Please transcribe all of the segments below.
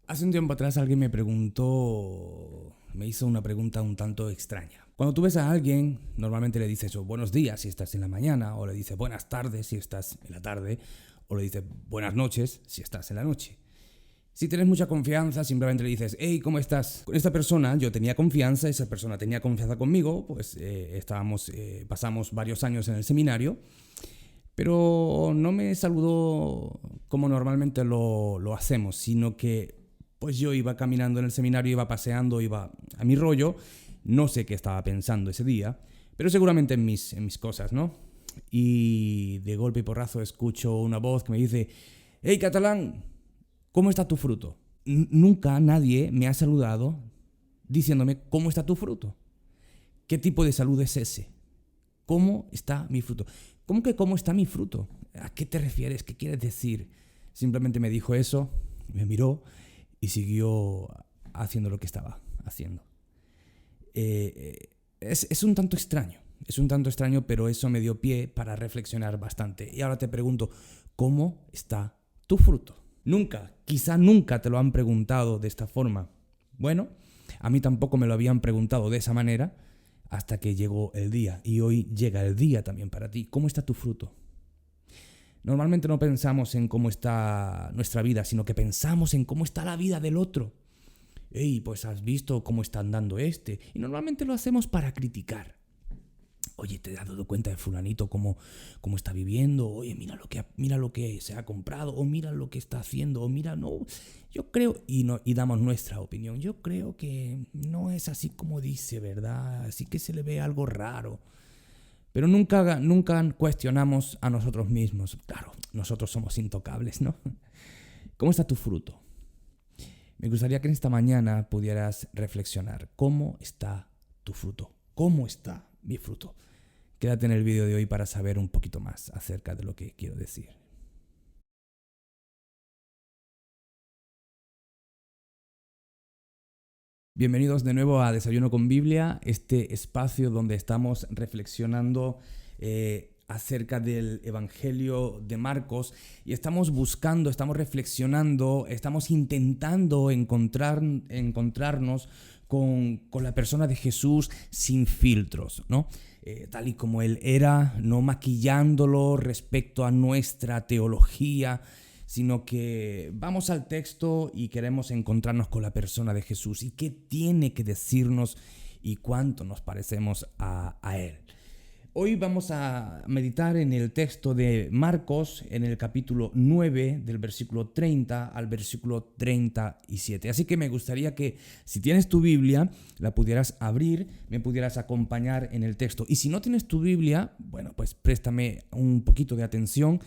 Hace un tiempo atrás alguien me hizo una pregunta un tanto extraña. Cuando tú ves a alguien, normalmente le dices buenos días si estás en la mañana, o le dices buenas tardes si estás en la tarde, o le dices buenas noches si estás en la noche. Si tienes mucha confianza, simplemente le dices, hey, ¿cómo estás? Con esta persona yo tenía confianza, esa persona tenía confianza conmigo, pues pasamos varios años en el seminario, pero no me saludó como normalmente lo hacemos, sino que pues yo iba caminando en el seminario, iba paseando, iba a mi rollo, no sé qué estaba pensando ese día, pero seguramente en mis cosas, ¿no? Y de golpe y porrazo escucho una voz que me dice, hey, catalán, ¿cómo está tu fruto? Nunca nadie me ha saludado diciéndome, ¿cómo está tu fruto? ¿Qué tipo de salud es ese? ¿Cómo está mi fruto? ¿Cómo que cómo está mi fruto? ¿A qué te refieres? ¿Qué quieres decir? Simplemente me dijo eso, me miró y siguió haciendo lo que estaba haciendo. Es un tanto extraño, pero eso me dio pie para reflexionar bastante. Y ahora te pregunto, ¿cómo está tu fruto? Quizá nunca te lo han preguntado de esta forma. Bueno, a mí tampoco me lo habían preguntado de esa manera hasta que llegó el día. Y hoy llega el día también para ti. ¿Cómo está tu fruto? Normalmente no pensamos en cómo está nuestra vida, sino que pensamos en cómo está la vida del otro. Hey, pues has visto cómo está andando este. Y normalmente lo hacemos para criticar. Oye, ¿te has dado cuenta de fulanito cómo está viviendo? Oye, mira lo que se ha comprado, o mira lo que está haciendo, o mira, no, yo creo, y damos nuestra opinión. Yo creo que no es así como dice, ¿verdad? Así que se le ve algo raro. Pero nunca cuestionamos a nosotros mismos. Claro, nosotros somos intocables, ¿no? ¿Cómo está tu fruto? Me gustaría que en esta mañana pudieras reflexionar. ¿Cómo está tu fruto? ¿Cómo está mi fruto? Quédate en el vídeo de hoy para saber un poquito más acerca de lo que quiero decir. Bienvenidos de nuevo a Desayuno con Biblia, este espacio donde estamos reflexionando acerca del Evangelio de Marcos y estamos reflexionando, estamos intentando encontrarnos con la persona de Jesús sin filtros, ¿no? Tal y como Él era, no maquillándolo respecto a nuestra teología, sino que vamos al texto y queremos encontrarnos con la persona de Jesús y qué tiene que decirnos y cuánto nos parecemos a Él. Hoy vamos a meditar en el texto de Marcos, en el capítulo 9, del versículo 30 al versículo 37. Así que me gustaría que, si tienes tu Biblia, la pudieras abrir, me pudieras acompañar en el texto. Y si no tienes tu Biblia, bueno, pues préstame un poquito de atención.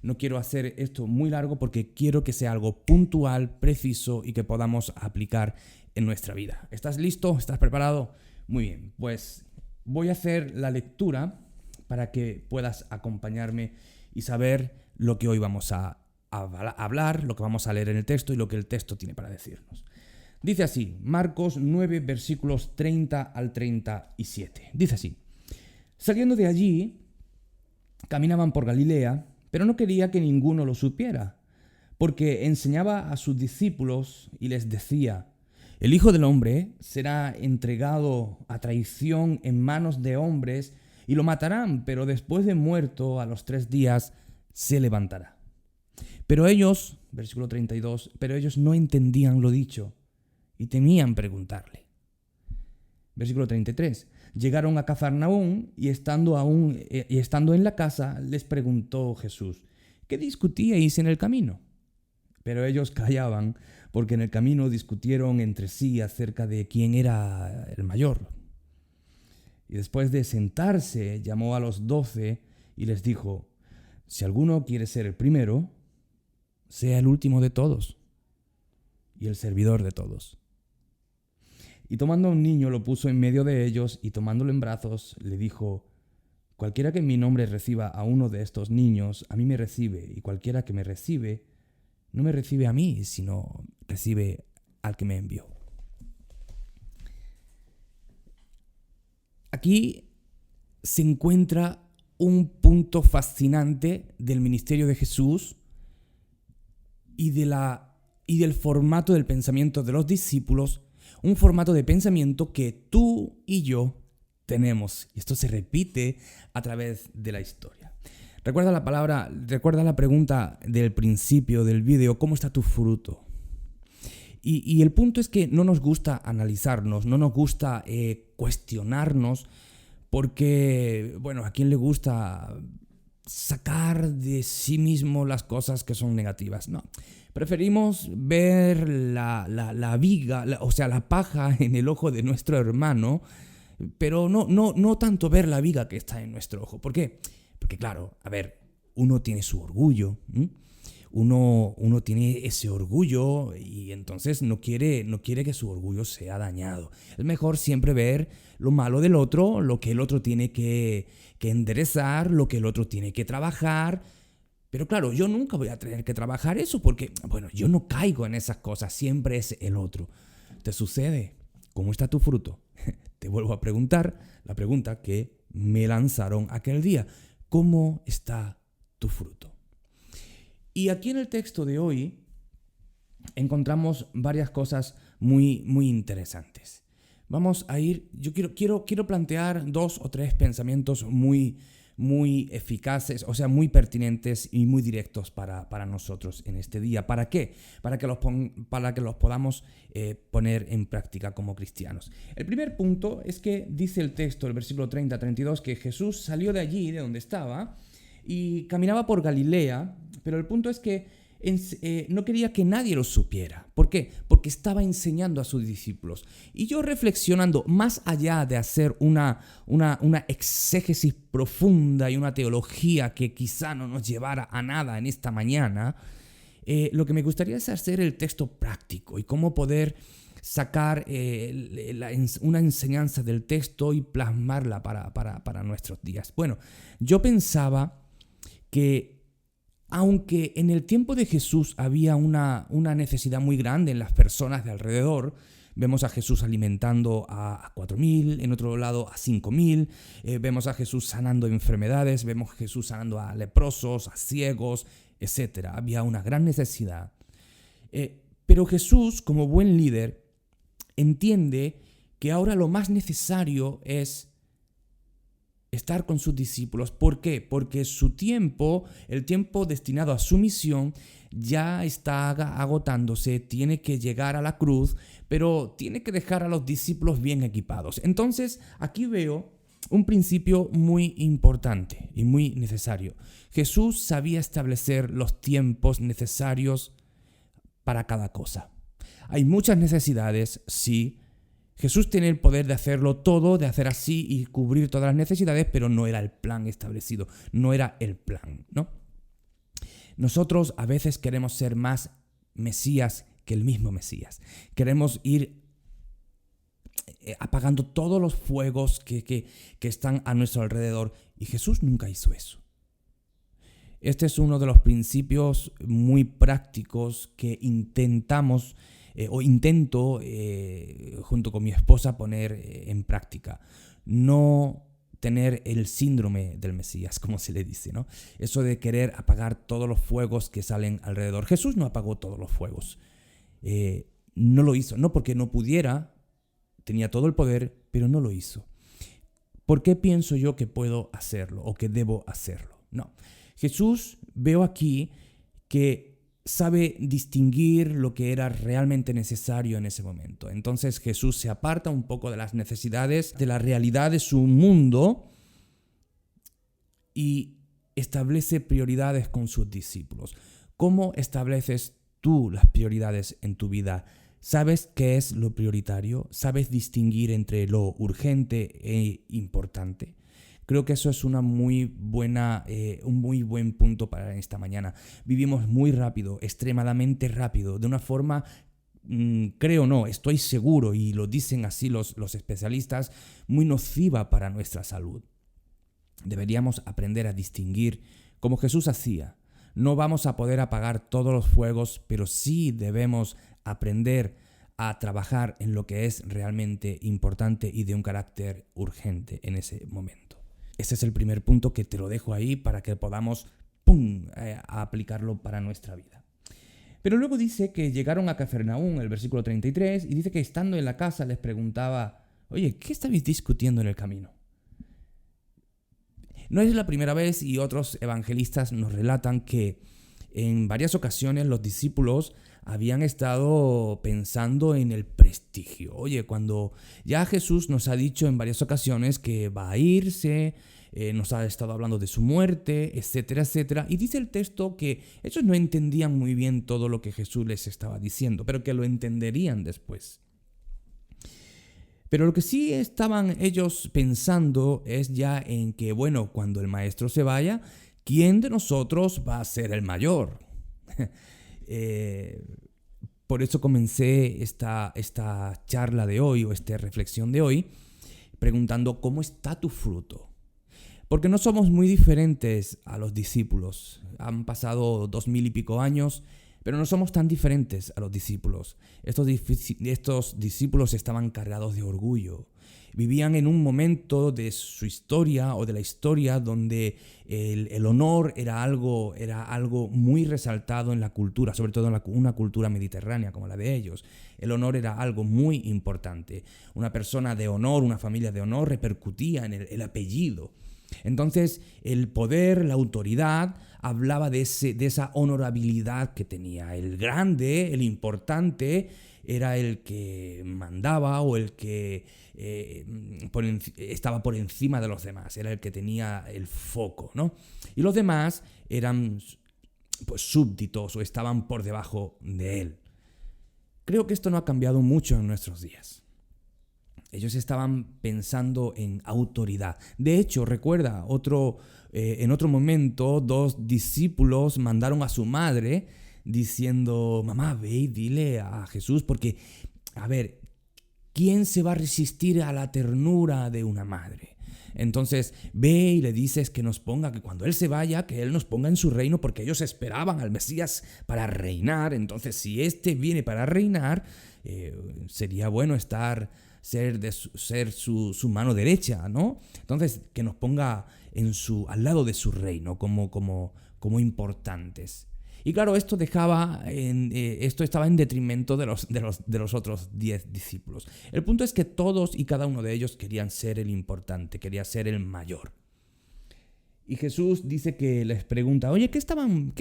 No quiero hacer esto muy largo porque quiero que sea algo puntual, preciso y que podamos aplicar en nuestra vida. ¿Estás listo? ¿Estás preparado? Muy bien, pues voy a hacer la lectura para que puedas acompañarme y saber lo que hoy vamos a hablar, lo que vamos a leer en el texto y lo que el texto tiene para decirnos. Dice así, Marcos 9, versículos 30 al 37. Dice así, saliendo de allí, caminaban por Galilea, pero no quería que ninguno lo supiera, porque enseñaba a sus discípulos y les decía, el Hijo del Hombre será entregado a traición en manos de hombres y lo matarán, pero después de muerto, a los 3 días, se levantará. Pero ellos, versículo 32, pero ellos no entendían lo dicho y temían preguntarle. Versículo 33. Llegaron a Cafarnaúm y estando en la casa les preguntó Jesús, ¿qué discutíais en el camino? Pero ellos callaban porque en el camino discutieron entre sí acerca de quién era el mayor. Y después de sentarse llamó a los 12 y les dijo, si alguno quiere ser el primero, sea el último de todos y el servidor de todos. Y tomando a un niño lo puso en medio de ellos y tomándolo en brazos le dijo, cualquiera que en mi nombre reciba a uno de estos niños, a mí me recibe, y cualquiera que me recibe, no me recibe a mí, sino recibe al que me envió. Aquí se encuentra un punto fascinante del ministerio de Jesús y de la y del formato del pensamiento de los discípulos, un formato de pensamiento que tú y yo tenemos. Y esto se repite a través de la historia. Recuerda la pregunta del principio del vídeo, ¿cómo está tu fruto? Y el punto es que no nos gusta analizarnos, no nos gusta cuestionarnos, porque, bueno, ¿a quién le gusta sacar de sí mismo las cosas que son negativas? No. Preferimos ver la viga, la paja en el ojo de nuestro hermano, pero no tanto ver la viga que está en nuestro ojo. ¿Por qué? Porque claro, a ver, uno tiene su orgullo, uno tiene ese orgullo y entonces no quiere que su orgullo sea dañado. Es mejor siempre ver lo malo del otro, lo que el otro tiene que enderezar, lo que el otro tiene que trabajar. Pero claro, yo nunca voy a tener que trabajar eso porque, bueno, yo no caigo en esas cosas, siempre es el otro. ¿Te sucede? ¿Cómo está tu fruto? Te vuelvo a preguntar la pregunta que me lanzaron aquel día. ¿Cómo está tu fruto? Y aquí en el texto de hoy encontramos varias cosas muy, muy interesantes. Vamos a ir, yo quiero plantear 2 o 3 pensamientos muy eficaces, o sea, muy pertinentes y muy directos para nosotros en este día. ¿Para qué? Para que los podamos poner en práctica como cristianos. El primer punto es que dice el texto, el versículo 30-32, que Jesús salió de allí, de donde estaba, y caminaba por Galilea, pero el punto es que no quería que nadie lo supiera. ¿Por qué? Porque estaba enseñando a sus discípulos. Y yo reflexionando, más allá de hacer una exégesis profunda y una teología que quizá no nos llevara a nada en esta mañana, lo que me gustaría es hacer el texto práctico y cómo poder sacar una enseñanza del texto y plasmarla para nuestros días. Bueno, yo pensaba que aunque en el tiempo de Jesús había una necesidad muy grande en las personas de alrededor, vemos a Jesús alimentando a 4.000, en otro lado a 5.000, vemos a Jesús sanando enfermedades, vemos a Jesús sanando a leprosos, a ciegos, etc. Había una gran necesidad. Pero Jesús, como buen líder, entiende que ahora lo más necesario es estar con sus discípulos. ¿Por qué? Porque su tiempo, el tiempo destinado a su misión, ya está agotándose, tiene que llegar a la cruz, pero tiene que dejar a los discípulos bien equipados. Entonces, aquí veo un principio muy importante y muy necesario. Jesús sabía establecer los tiempos necesarios para cada cosa. Hay muchas necesidades, sí. Jesús tiene el poder de hacerlo todo, de hacer así y cubrir todas las necesidades, pero no era el plan establecido, no era el plan, ¿no? Nosotros a veces queremos ser más Mesías que el mismo Mesías. Queremos ir apagando todos los fuegos que están a nuestro alrededor, y Jesús nunca hizo eso. Este es uno de los principios muy prácticos que intento junto con mi esposa poner en práctica. No tener el síndrome del Mesías, como se le dice, ¿no? Eso de querer apagar todos los fuegos que salen alrededor. Jesús no apagó todos los fuegos. No lo hizo, no porque no pudiera, tenía todo el poder, pero no lo hizo. ¿Por qué pienso yo que puedo hacerlo o que debo hacerlo? No. Jesús, veo aquí que sabe distinguir lo que era realmente necesario en ese momento. Entonces Jesús se aparta un poco de las necesidades, de la realidad de su mundo, y establece prioridades con sus discípulos. ¿Cómo estableces tú las prioridades en tu vida? ¿Sabes qué es lo prioritario? ¿Sabes distinguir entre lo urgente e importante? Creo que eso es un muy buen punto para esta mañana. Vivimos muy rápido, extremadamente rápido, de una forma, estoy seguro, y lo dicen así los especialistas, muy nociva para nuestra salud. Deberíamos aprender a distinguir, como Jesús hacía. No vamos a poder apagar todos los fuegos, pero sí debemos aprender a trabajar en lo que es realmente importante y de un carácter urgente en ese momento. Ese es el primer punto, que te lo dejo ahí para que podamos aplicarlo para nuestra vida. Pero luego dice que llegaron a Cafarnaúm, el versículo 33, y dice que estando en la casa les preguntaba, oye, ¿qué estabais discutiendo en el camino? No es la primera vez, y otros evangelistas nos relatan que en varias ocasiones los discípulos habían estado pensando en el prestigio. Oye, cuando ya Jesús nos ha dicho en varias ocasiones que va a irse, nos ha estado hablando de su muerte, etcétera, etcétera. Y dice el texto que ellos no entendían muy bien todo lo que Jesús les estaba diciendo, pero que lo entenderían después. Pero lo que sí estaban ellos pensando es ya en que, bueno, cuando el maestro se vaya, ¿quién de nosotros va a ser el mayor? Por eso comencé esta charla de hoy o esta reflexión de hoy preguntando ¿cómo está tu fruto? Porque no somos muy diferentes a los discípulos. Han pasado 2000 y pico años, pero no somos tan diferentes a los discípulos. Estos discípulos estaban cargados de orgullo. Vivían en un momento de su historia o de la historia donde el honor era algo muy resaltado en la cultura, sobre todo en una cultura mediterránea como la de ellos. El honor era algo muy importante. Una persona de honor, una familia de honor repercutía en el apellido. Entonces el poder, la autoridad, hablaba de esa honorabilidad que tenía. El grande, el importante, era el que mandaba o el que estaba por encima de los demás, era el que tenía el foco, ¿no? Y los demás eran pues súbditos o estaban por debajo de él. Creo que esto no ha cambiado mucho en nuestros días. Ellos estaban pensando en autoridad. De hecho, recuerda, en otro momento, 2 discípulos mandaron a su madre diciendo, mamá, ve y dile a Jesús, porque, a ver, ¿quién se va a resistir a la ternura de una madre? Entonces, ve y le dices que cuando Él se vaya, que Él nos ponga en su reino, porque ellos esperaban al Mesías para reinar. Entonces, si éste viene para reinar, sería bueno ser su mano derecha, ¿no? Entonces, que nos ponga al lado de su reino como importantes. Y claro, esto estaba en detrimento de los otros 10 discípulos. El punto es que todos y cada uno de ellos querían ser el importante, quería ser el mayor. Y Jesús dice que les pregunta, oye, ¿qué estaban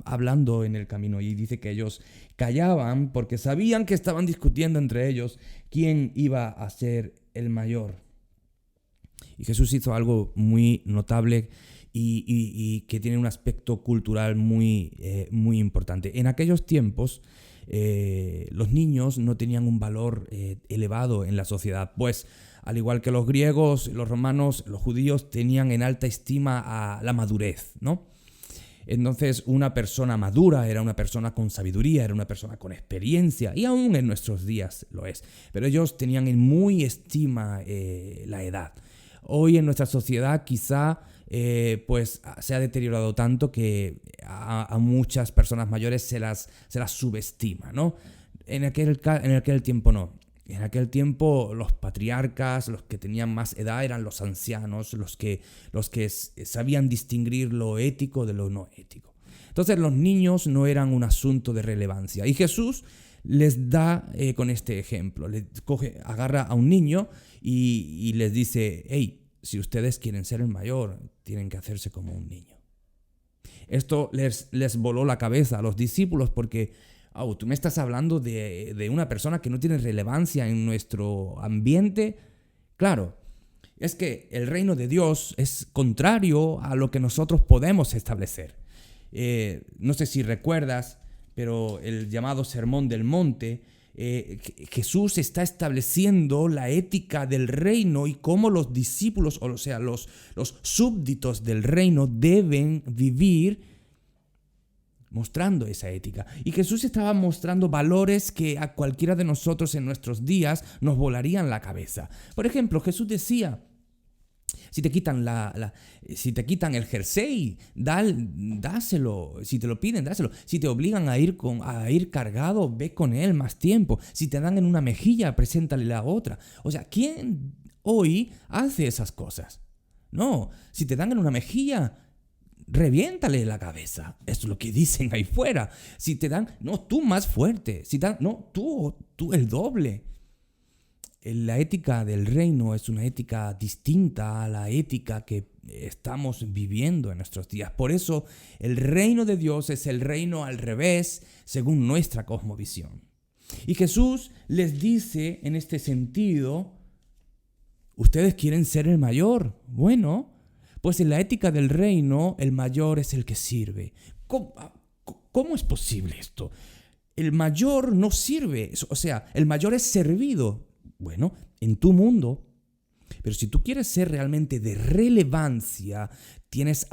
hablando en el camino? Y dice que ellos callaban porque sabían que estaban discutiendo entre ellos quién iba a ser el mayor. Y Jesús hizo algo muy notable y que tiene un aspecto cultural muy importante. En aquellos tiempos, los niños no tenían un valor elevado en la sociedad, pues al igual que los griegos, los romanos, los judíos tenían en alta estima a la madurez, ¿no? Entonces, una persona madura era una persona con sabiduría, era una persona con experiencia, y aún en nuestros días lo es. Pero ellos tenían en muy estima la edad. Hoy en nuestra sociedad quizá pues se ha deteriorado tanto que a muchas personas mayores se las subestima, ¿no? En aquel tiempo no. En aquel tiempo los patriarcas, los que tenían más edad, eran los ancianos, los que sabían distinguir lo ético de lo no ético. Entonces los niños no eran un asunto de relevancia. Y Jesús les da con este ejemplo. Agarra a un niño y les dice, hey, si ustedes quieren ser el mayor, tienen que hacerse como un niño. Esto les voló la cabeza a los discípulos porque tú me estás hablando de una persona que no tiene relevancia en nuestro ambiente. Claro, es que el reino de Dios es contrario a lo que nosotros podemos establecer. No sé si recuerdas, pero el llamado Sermón del Monte, Jesús está estableciendo la ética del reino y cómo los discípulos, o sea, los súbditos del reino deben vivir mostrando esa ética. Y Jesús estaba mostrando valores que a cualquiera de nosotros en nuestros días nos volarían la cabeza. Por ejemplo, Jesús decía, si te quitan el jersey, dáselo. Si te lo piden, dáselo. Si te obligan a ir cargado, ve con él más tiempo. Si te dan en una mejilla, preséntale la otra. O sea, ¿quién hoy hace esas cosas? No, si te dan en una mejilla, reviéntale la cabeza. Esto es lo que dicen ahí fuera. Si te dan, no, tú más fuerte. Si dan, no, tú el doble. La ética del reino es una ética distinta a la ética que estamos viviendo en nuestros días. Por eso el reino de Dios es el reino al revés según nuestra cosmovisión. Y Jesús les dice en este sentido, ¿ustedes quieren ser el mayor? Bueno, pues en la ética del reino el mayor es el que sirve. ¿Cómo es posible esto? El mayor no sirve, o sea, el mayor es servido. Bueno, en tu mundo. Pero si tú quieres ser realmente de relevancia, tienes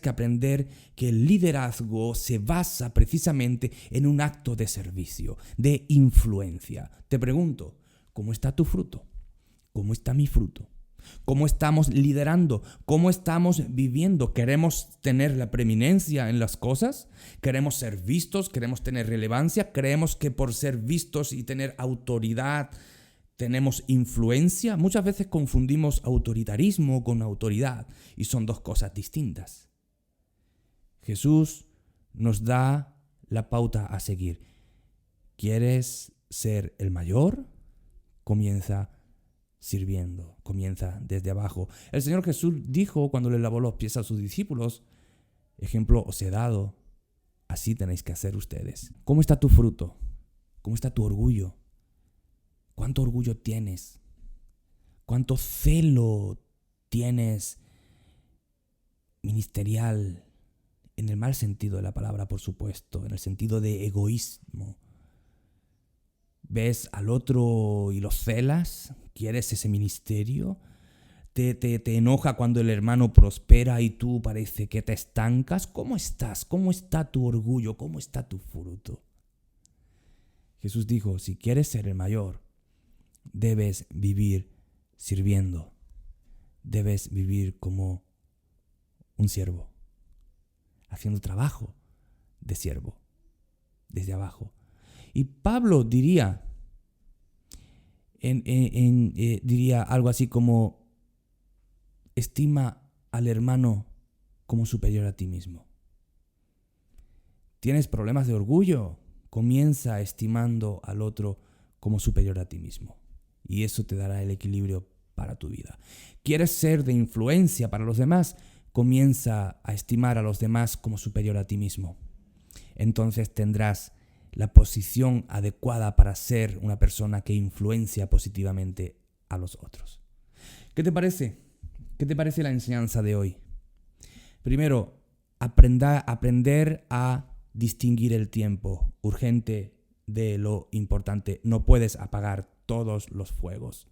que aprender que el liderazgo se basa precisamente en un acto de servicio, de influencia. Te pregunto, ¿cómo está tu fruto? ¿Cómo está mi fruto? ¿Cómo estamos liderando? ¿Cómo estamos viviendo? ¿Queremos tener la preeminencia en las cosas? ¿Queremos ser vistos? ¿Queremos tener relevancia? ¿Creemos que por ser vistos y tener autoridad tenemos influencia? Muchas veces confundimos autoritarismo con autoridad y son dos cosas distintas. Jesús nos da la pauta a seguir. ¿Quieres ser el mayor? Comienza sirviendo, comienza desde abajo. El Señor Jesús dijo cuando le lavó los pies a sus discípulos, ejemplo os he dado, así tenéis que hacer ustedes. ¿Cómo está tu fruto? ¿Cómo está tu orgullo? ¿Cuánto orgullo tienes? ¿Cuánto celo tienes ministerial? En el mal sentido de la palabra, por supuesto, en el sentido de egoísmo. ¿Ves al otro y lo celas? ¿Quieres ese ministerio? ¿Te enoja cuando el hermano prospera y tú parece que te estancas? ¿Cómo estás? ¿Cómo está tu orgullo? ¿Cómo está tu fruto? Jesús dijo, si quieres ser el mayor, debes vivir sirviendo. Debes vivir como un siervo, haciendo trabajo de siervo, desde abajo. Y Pablo diría algo así como, estima al hermano como superior a ti mismo. ¿Tienes problemas de orgullo? Comienza estimando al otro como superior a ti mismo. Y eso te dará el equilibrio para tu vida. ¿Quieres ser de influencia para los demás? Comienza a estimar a los demás como superior a ti mismo. Entonces tendrás la posición adecuada para ser una persona que influencia positivamente a los otros. ¿Qué te parece? ¿Qué te parece la enseñanza de hoy? Primero, aprender a distinguir el tiempo urgente de lo importante. No puedes apagar todos los fuegos.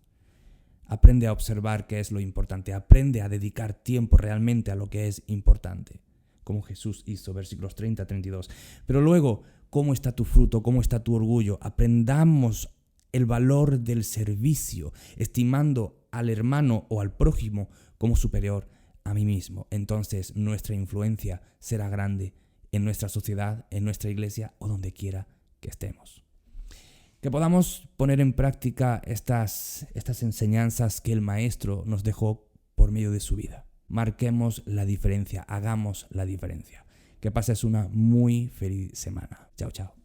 Aprende a observar qué es lo importante. Aprende a dedicar tiempo realmente a lo que es importante, como Jesús hizo, versículos 30-32. Pero luego, ¿cómo está tu fruto? ¿Cómo está tu orgullo? Aprendamos el valor del servicio, estimando al hermano o al prójimo como superior a mí mismo. Entonces nuestra influencia será grande en nuestra sociedad, en nuestra iglesia o donde quiera que estemos. Que podamos poner en práctica estas enseñanzas que el Maestro nos dejó por medio de su vida. Marquemos la diferencia, hagamos la diferencia. Que pases una muy feliz semana. Chao, chao.